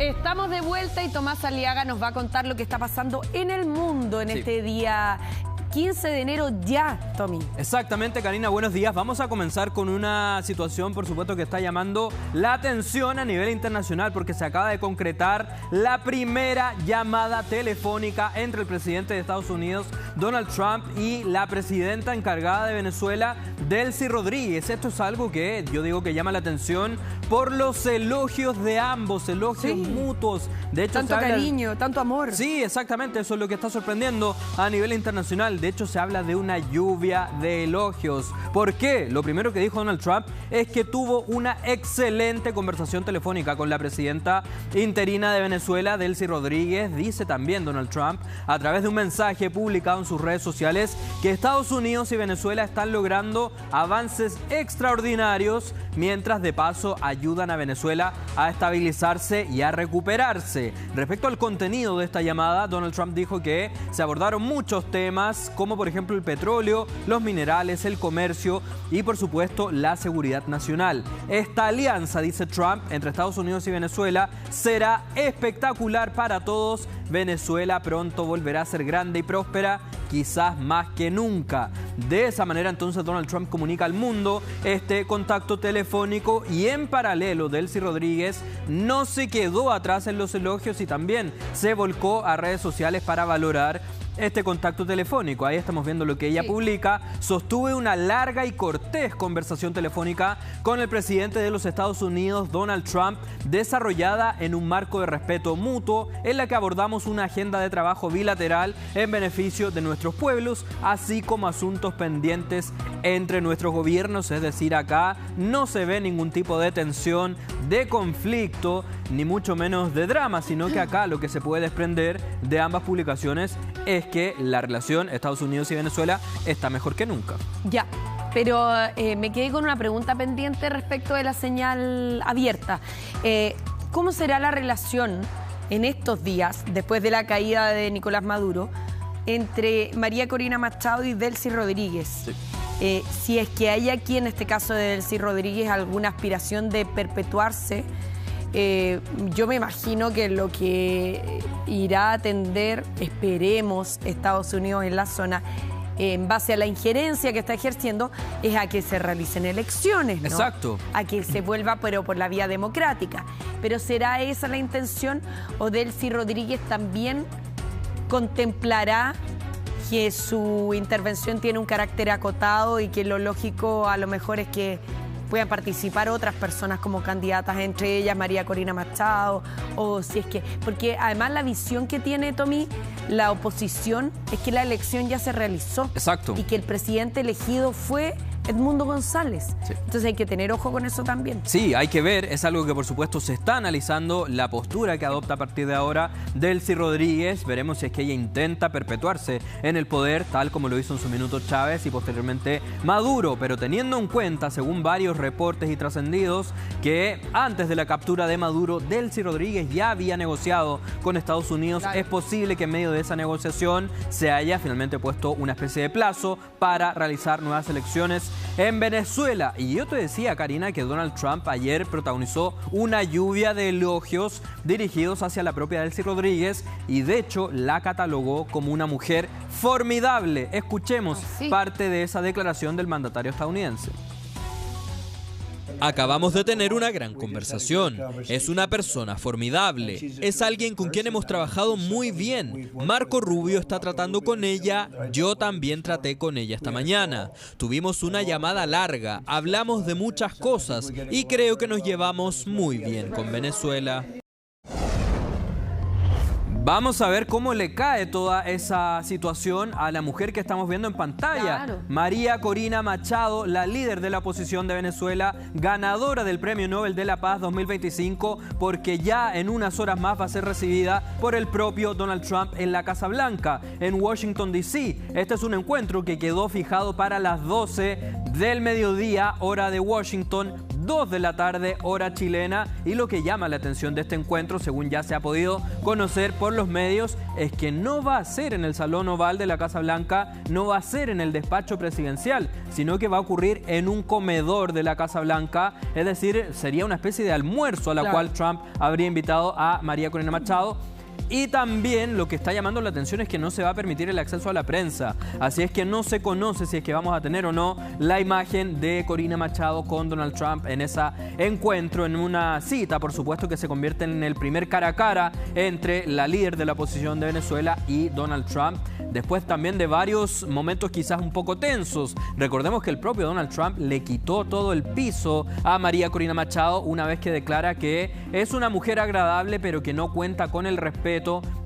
Estamos de vuelta y Tomás Aliaga nos va a contar lo que está pasando en el mundo en este día 15 de enero ya, Tommy. Exactamente, Karina, buenos días. Vamos a comenzar con una situación, por supuesto, que está llamando la atención a nivel internacional porque se acaba de concretar la primera llamada telefónica entre el presidente de Estados Unidos, Donald Trump, y la presidenta encargada de Venezuela, Delcy Rodríguez. Esto es algo que yo digo que llama la atención por los elogios de ambos, elogios mutuos. De hecho, tanto cariño, tanto amor. Sí, exactamente, eso es lo que está sorprendiendo a nivel internacional. De hecho, se habla de una lluvia de elogios. ¿Por qué? Lo primero que dijo Donald Trump es que tuvo una excelente conversación telefónica con la presidenta interina de Venezuela, Delcy Rodríguez. Dice también Donald Trump, a través de un mensaje publicado en sus redes sociales, que Estados Unidos y Venezuela están logrando avances extraordinarios, mientras de paso ayudan a Venezuela a estabilizarse y a recuperarse. Respecto al contenido de esta llamada, Donald Trump dijo que se abordaron muchos temas, como por ejemplo el petróleo, los minerales, el comercio y por supuesto la seguridad nacional. Esta alianza, dice Trump, entre Estados Unidos y Venezuela será espectacular para todos. Venezuela pronto volverá a ser grande y próspera, quizás más que nunca. De esa manera entonces Donald Trump comunica al mundo este contacto telefónico, y en paralelo Delcy Rodríguez no se quedó atrás en los elogios y también se volcó a redes sociales para valorar este contacto telefónico. Ahí estamos viendo lo que ella publica. Sostuve una larga y cortés conversación telefónica con el presidente de los Estados Unidos, Donald Trump, desarrollada en un marco de respeto mutuo, en la que abordamos una agenda de trabajo bilateral en beneficio de nuestros pueblos, así como asuntos pendientes entre nuestros gobiernos. Es decir, acá no se ve ningún tipo de tensión, de conflicto, ni mucho menos de drama, sino que acá lo que se puede desprender de ambas publicaciones es que la relación Estados Unidos y Venezuela está mejor que nunca. Ya, pero me quedé con una pregunta pendiente respecto de la señal abierta. ¿Cómo será la relación en estos días, después de la caída de Nicolás Maduro, entre María Corina Machado y Delcy Rodríguez? Sí. Si es que hay aquí, en este caso de Delcy Rodríguez, alguna aspiración de perpetuarse, yo me imagino que lo que irá a atender, esperemos, Estados Unidos en la zona, en base a la injerencia que está ejerciendo, es a que se realicen elecciones, ¿no? Exacto. A que se vuelva, pero por la vía democrática. Pero ¿será esa la intención, o Delcy Rodríguez también contemplará que su intervención tiene un carácter acotado y que lo lógico a lo mejor es que puedan participar otras personas como candidatas, entre ellas María Corina Machado, o si es que... Porque además la visión que tiene, Tommy, la oposición, es que la elección ya se realizó. Exacto. Y que el presidente elegido fue Edmundo González. Sí. Entonces hay que tener ojo con eso también. Sí, hay que ver, es algo que por supuesto se está analizando, la postura que adopta a partir de ahora Delcy Rodríguez. Veremos si es que ella intenta perpetuarse en el poder, tal como lo hizo en su minuto Chávez y posteriormente Maduro, pero teniendo en cuenta, según varios reportes y trascendidos, que antes de la captura de Maduro, Delcy Rodríguez ya había negociado con Estados Unidos. Claro. Es posible que en medio de esa negociación se haya finalmente puesto una especie de plazo para realizar nuevas elecciones en Venezuela. Y yo te decía, Karina, que Donald Trump ayer protagonizó una lluvia de elogios dirigidos hacia la propia Delcy Rodríguez, y de hecho la catalogó como una mujer formidable. Escuchemos parte de esa declaración del mandatario estadounidense. Acabamos de tener una gran conversación. Es una persona formidable. Es alguien con quien hemos trabajado muy bien. Marco Rubio está tratando con ella. Yo también traté con ella esta mañana. Tuvimos una llamada larga. Hablamos de muchas cosas y creo que nos llevamos muy bien con Venezuela. Vamos a ver cómo le cae toda esa situación a la mujer que estamos viendo en pantalla. Claro. María Corina Machado, la líder de la oposición de Venezuela, ganadora del Premio Nobel de la Paz 2025, porque ya en unas horas más va a ser recibida por el propio Donald Trump en la Casa Blanca, en Washington, D.C. Este es un encuentro que quedó fijado para las 12 del mediodía, hora de Washington, 2 de la tarde, hora chilena. Y lo que llama la atención de este encuentro, según ya se ha podido conocer por los medios, es que no va a ser en el Salón Oval de la Casa Blanca, no va a ser en el despacho presidencial, sino que va a ocurrir en un comedor de la Casa Blanca. Es decir, sería una especie de almuerzo a la cual Trump habría invitado a María Corina Machado. Y también lo que está llamando la atención es que no se va a permitir el acceso a la prensa. Así es que no se conoce si es que vamos a tener o no la imagen de Corina Machado con Donald Trump en ese encuentro, en una cita, por supuesto, que se convierte en el primer cara a cara entre la líder de la oposición de Venezuela y Donald Trump. Después también de varios momentos quizás un poco tensos. Recordemos que el propio Donald Trump le quitó todo el piso a María Corina Machado una vez que declara que es una mujer agradable, pero que no cuenta con el respeto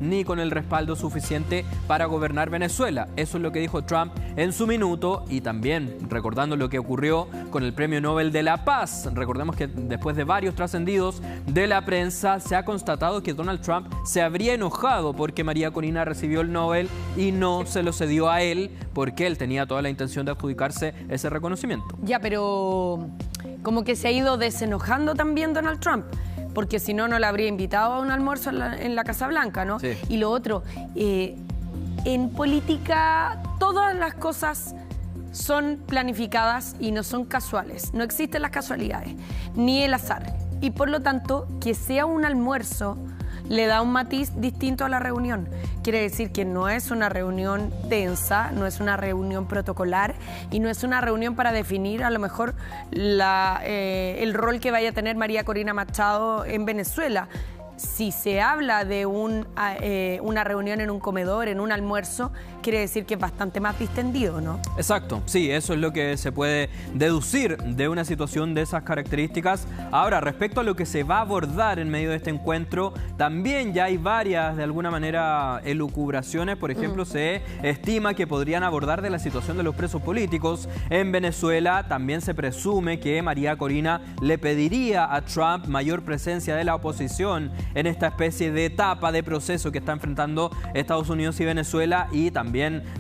ni con el respaldo suficiente para gobernar Venezuela. Eso es lo que dijo Trump en su minuto, y también recordando lo que ocurrió con el Premio Nobel de la Paz. Recordemos que después de varios trascendidos de la prensa se ha constatado que Donald Trump se habría enojado porque María Corina recibió el Nobel y no se lo cedió a él, porque él tenía toda la intención de adjudicarse ese reconocimiento. Ya, pero como que se ha ido desenojando también Donald Trump, porque si no, no le habría invitado a un almuerzo en la Casa Blanca, ¿no? Sí. Y lo otro, en política todas las cosas son planificadas y no son casuales. No existen las casualidades, ni el azar. Y por lo tanto, que sea un almuerzo le da un matiz distinto a la reunión. Quiere decir que no es una reunión tensa, no es una reunión protocolar y no es una reunión para definir a lo mejor el rol que vaya a tener María Corina Machado en Venezuela. Si se habla de una reunión en un comedor, en un almuerzo, quiere decir que es bastante más distendido, ¿no? Exacto, sí, eso es lo que se puede deducir de una situación de esas características. Ahora, respecto a lo que se va a abordar en medio de este encuentro, también ya hay varias, de alguna manera, elucubraciones. Por ejemplo, se estima que podrían abordar de la situación de los presos políticos en Venezuela. También se presume que María Corina le pediría a Trump mayor presencia de la oposición en esta especie de etapa de proceso que está enfrentando Estados Unidos y Venezuela. Y también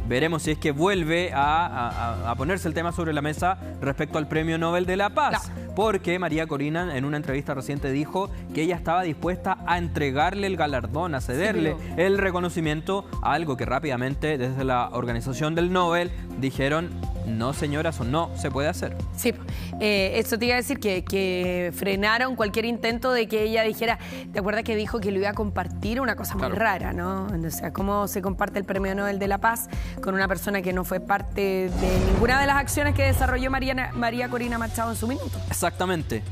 veremos si es que vuelve a ponerse el tema sobre la mesa respecto al Premio Nobel de la Paz. Porque María Corina en una entrevista reciente dijo que ella estaba dispuesta a entregarle el galardón, a cederle el reconocimiento, algo que rápidamente desde la organización del Nobel dijeron: no, señoras, o no se puede hacer. Sí, eso te iba a decir, que frenaron cualquier intento de que ella dijera. ¿Te acuerdas que dijo que lo iba a compartir? Una cosa muy rara, ¿no? O sea, ¿cómo se comparte el Premio Nobel de la Paz con una persona que no fue parte de ninguna de las acciones que desarrolló María Corina Machado en su minuto? Exactamente.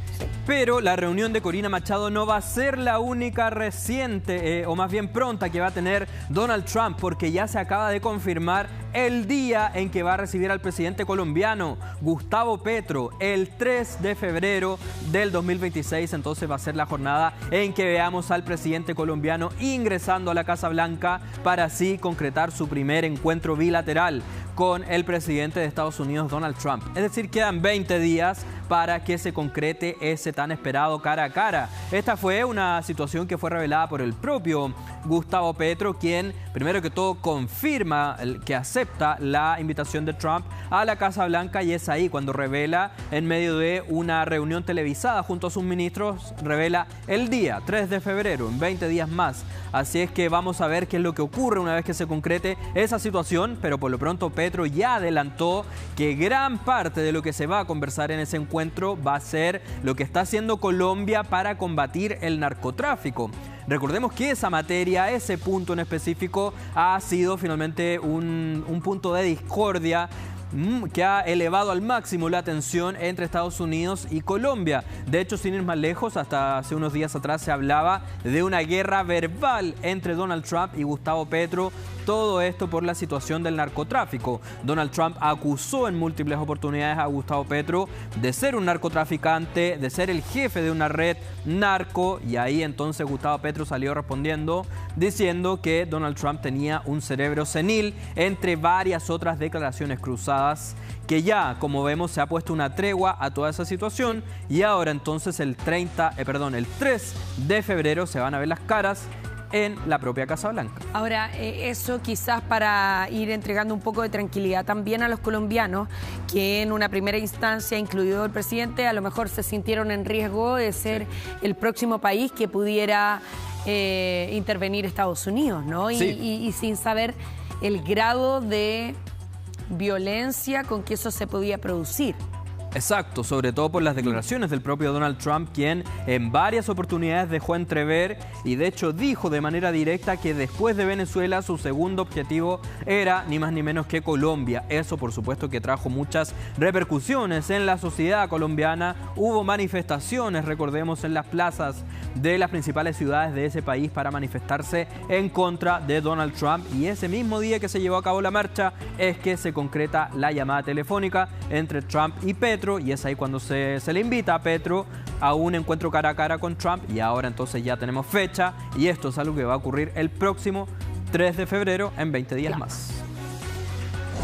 Pero la reunión de Corina Machado no va a ser la única reciente, o más bien pronta, que va a tener Donald Trump, porque ya se acaba de confirmar el día en que va a recibir al presidente colombiano, Gustavo Petro, el 3 de febrero del 2026. Entonces va a ser la jornada en que veamos al presidente colombiano ingresando a la Casa Blanca para así concretar su primer encuentro bilateral con el presidente de Estados Unidos, Donald Trump. Es decir, quedan 20 días para que se concrete ese tan esperado cara a cara. Esta fue una situación que fue revelada por el propio Gustavo Petro, quien primero que todo confirma que acepta la invitación de Trump a la Casa Blanca, y es ahí cuando revela, en medio de una reunión televisada junto a sus ministros, revela el día 3 de febrero, en 20 días más. Así es que vamos a ver qué es lo que ocurre una vez que se concrete esa situación, pero por lo pronto Petro ya adelantó que gran parte de lo que se va a conversar en ese encuentro va a ser lo que está haciendo Colombia para combatir el narcotráfico. Recordemos que esa materia, ese punto en específico, ha sido finalmente un punto de discordia que ha elevado al máximo la tensión entre Estados Unidos y Colombia. De hecho, sin ir más lejos, hasta hace unos días atrás se hablaba de una guerra verbal entre Donald Trump y Gustavo Petro. Todo esto por la situación del narcotráfico. Donald Trump acusó en múltiples oportunidades a Gustavo Petro de ser un narcotraficante, de ser el jefe de una red narco, y ahí entonces Gustavo Petro salió respondiendo diciendo que Donald Trump tenía un cerebro senil, entre varias otras declaraciones cruzadas, que ya, como vemos, se ha puesto una tregua a toda esa situación, y ahora entonces el 3 de febrero se van a ver las caras en la propia Casa Blanca. Ahora, eso quizás para ir entregando un poco de tranquilidad también a los colombianos, que en una primera instancia, incluido el presidente, a lo mejor se sintieron en riesgo de ser el próximo país que pudiera intervenir Estados Unidos, ¿no? Y sin saber el grado de violencia con que eso se podía producir. Exacto, sobre todo por las declaraciones del propio Donald Trump, quien en varias oportunidades dejó entrever y de hecho dijo de manera directa que después de Venezuela su segundo objetivo era ni más ni menos que Colombia. Eso por supuesto que trajo muchas repercusiones en la sociedad colombiana. Hubo manifestaciones, recordemos, en las plazas de las principales ciudades de ese país para manifestarse en contra de Donald Trump, y ese mismo día que se llevó a cabo la marcha es que se concreta la llamada telefónica entre Trump y Petro, y es ahí cuando se le invita a Petro a un encuentro cara a cara con Trump, y ahora entonces ya tenemos fecha y esto es algo que va a ocurrir el próximo 3 de febrero en 20 días más.